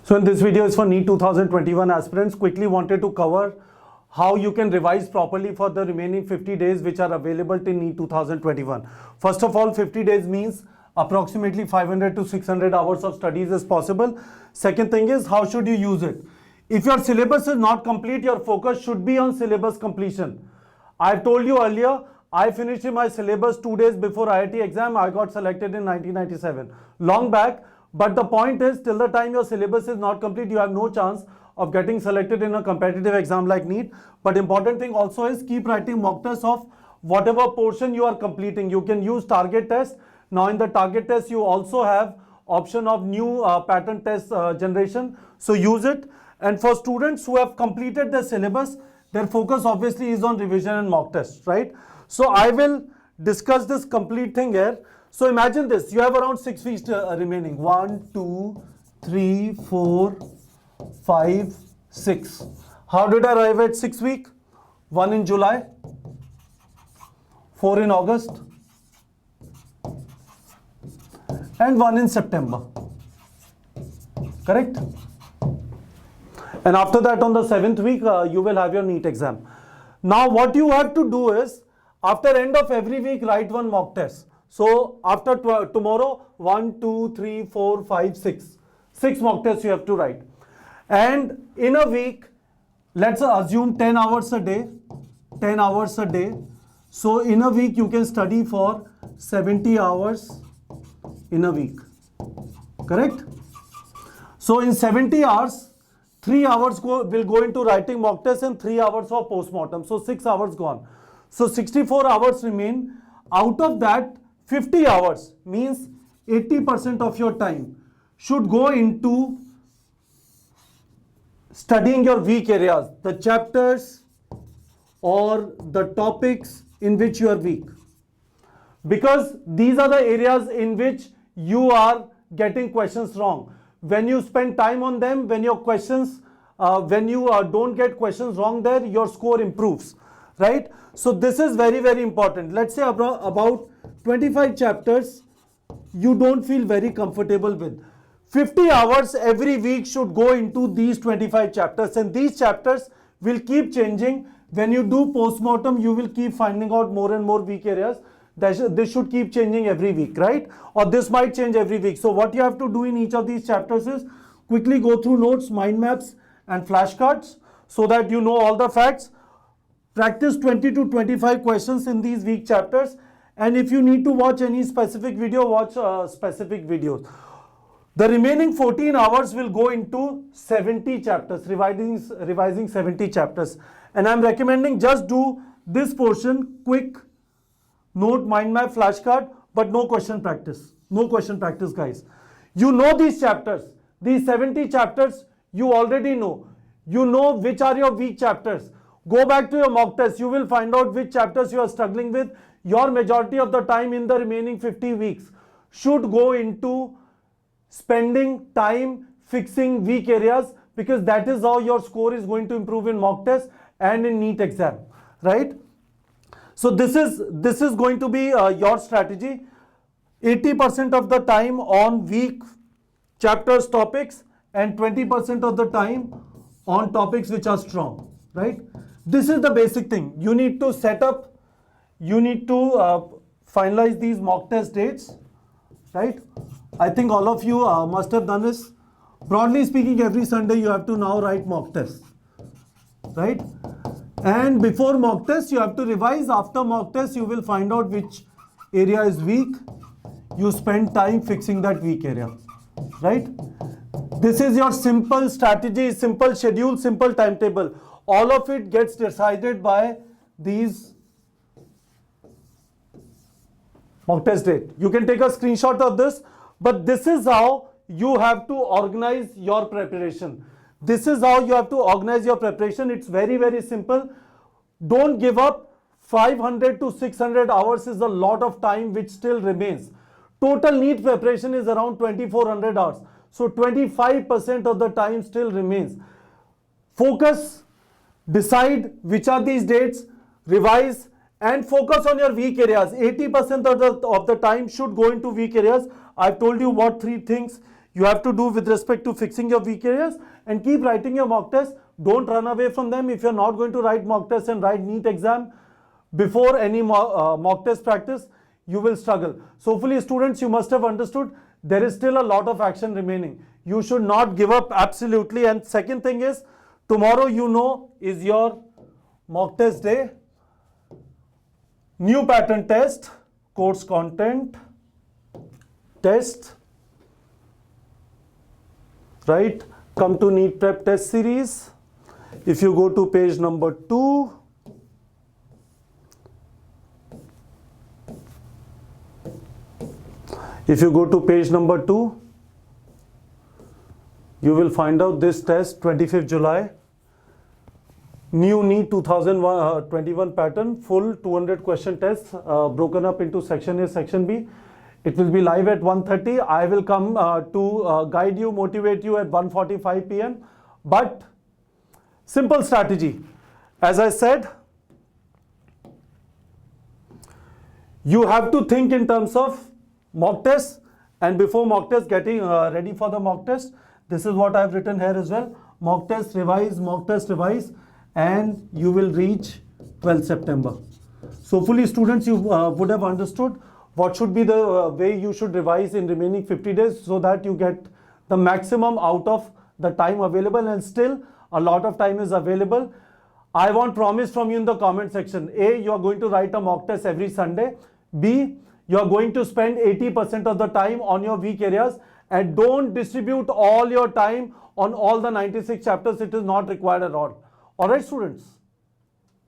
So in this video is for NEET 2021 aspirants. Quickly wanted to cover how you can revise properly for the remaining 50 days which are available till NEET 2021. First of all, 50 days means approximately 500 to 600 hours of studies is possible. Second thing is, how should you use it? If your syllabus is not complete, your focus should be on syllabus completion. I've told you earlier, I finished my syllabus 2 days before IIT exam. I got selected in 1997, long back. But the point is, till the time your syllabus is not complete, you have no chance of getting selected in a competitive exam like NEET. But important thing also is, keep writing mock tests of whatever portion you are completing. You can use target test. Now in the target test, you also have option of new pattern test generation. So use it. And for students who have completed the syllabus, their focus obviously is on revision and mock tests, right? So I will discuss this complete thing here. So imagine this, you have around 6 weeks remaining. 1, 2, 3, 4, 5, 6. How did I arrive at 6 week? 1 in July, 4 in August, and 1 in September. Correct? And after that, on the 7th week, you will have your NEET exam. Now what you have to do is, after end of every week, write one mock test. So after tomorrow, 1, 2, 3, 4, 5, 6. 6 mock tests you have to write. And in a week, let's assume 10 hours a day. 10 hours a day. So in a week, you can study for 70 hours in a week. Correct? So in 70 hours, 3 hours will go into writing mock tests and 3 hours for post-mortem. So 6 hours gone. So 64 hours remain. Out of that, 50 hours means 80% of your time should go into studying your weak areas, the chapters or the topics in which you are weak. Because these are the areas in which you are getting questions wrong. When you spend time on them, when your questions, when you don't get questions wrong there, your score improves, right? So this is very, very important. Let's say about 25 chapters you don't feel very comfortable with. 50 hours every week should go into these 25 chapters, and these chapters will keep changing. When you do post-mortem, you will keep finding out more and more weak areas. This should keep changing every week, right? Or this might change every week. So what you have to do in each of these chapters is quickly go through notes, mind maps and flashcards so that you know all the facts. Practice 20 to 25 questions in these weak chapters. And if you need to watch any specific video, watch specific videos. The remaining 14 hours will go into 70 chapters, revising 70 chapters. And I'm recommending just do this portion, quick note, mind map, flashcard, but no question practice. No question practice, guys. You know these chapters. These 70 chapters, you already know. You know which are your weak chapters. Go back to your mock test. You will find out which chapters you are struggling with. Your majority of the time in the remaining 50 weeks should go into spending time fixing weak areas, because that is how your score is going to improve in mock test and in NEET exam, right? So this is going to be your strategy. 80% of the time on weak chapters, topics, and 20% of the time on topics which are strong, right? This is the basic thing. You need to set up, you need to finalize these mock test dates, right? I think all of you must have done this. Broadly speaking, every Sunday you have to now write mock tests, right? And before mock test, you have to revise. After mock test, you will find out which area is weak. You spend time fixing that weak area, right? This is your simple strategy, simple schedule, simple timetable. All of it gets decided by these mock test date. You can take a screenshot of this, but this is how you have to organize your preparation. This is how you have to organize your preparation. It's very, very simple. Don't give up. 500 to 600 hours is a lot of time which still remains. Total NEET preparation is around 2400 hours. So 25% of the time still remains. Focus, decide which are these dates, revise, and focus on your weak areas. 80% of the time should go into weak areas. I've told you what 3 things you have to do with respect to fixing your weak areas, and keep writing your mock test. Don't run away from them. If you're not going to write mock test and write NEET exam before any mock test practice, you will struggle. So hopefully students, you must have understood there is still a lot of action remaining. You should not give up absolutely. And second thing is, tomorrow is your mock test day. New pattern test, course content, test, right? Come to NEET prep test series. If you go to page number 2, you will find out this test, 25th July. New NEET 2021 pattern, full 200 question tests, broken up into section A, section B. It will be live at 1:30. I will come to guide you, motivate you at 1:45 p.m. But simple strategy. As I said, you have to think in terms of mock test, and before mock test, getting ready for the mock test. This is what I've written here as well. Mock test, revise, and you will reach 12th September. So hopefully students, you would have understood what should be the way you should revise in remaining 50 days so that you get the maximum out of the time available, and still a lot of time is available. I want promise from you in the comment section. A, you are going to write a mock test every Sunday. B, you are going to spend 80% of the time on your weak areas, and don't distribute all your time on all the 96 chapters. It is not required at all. All right, students.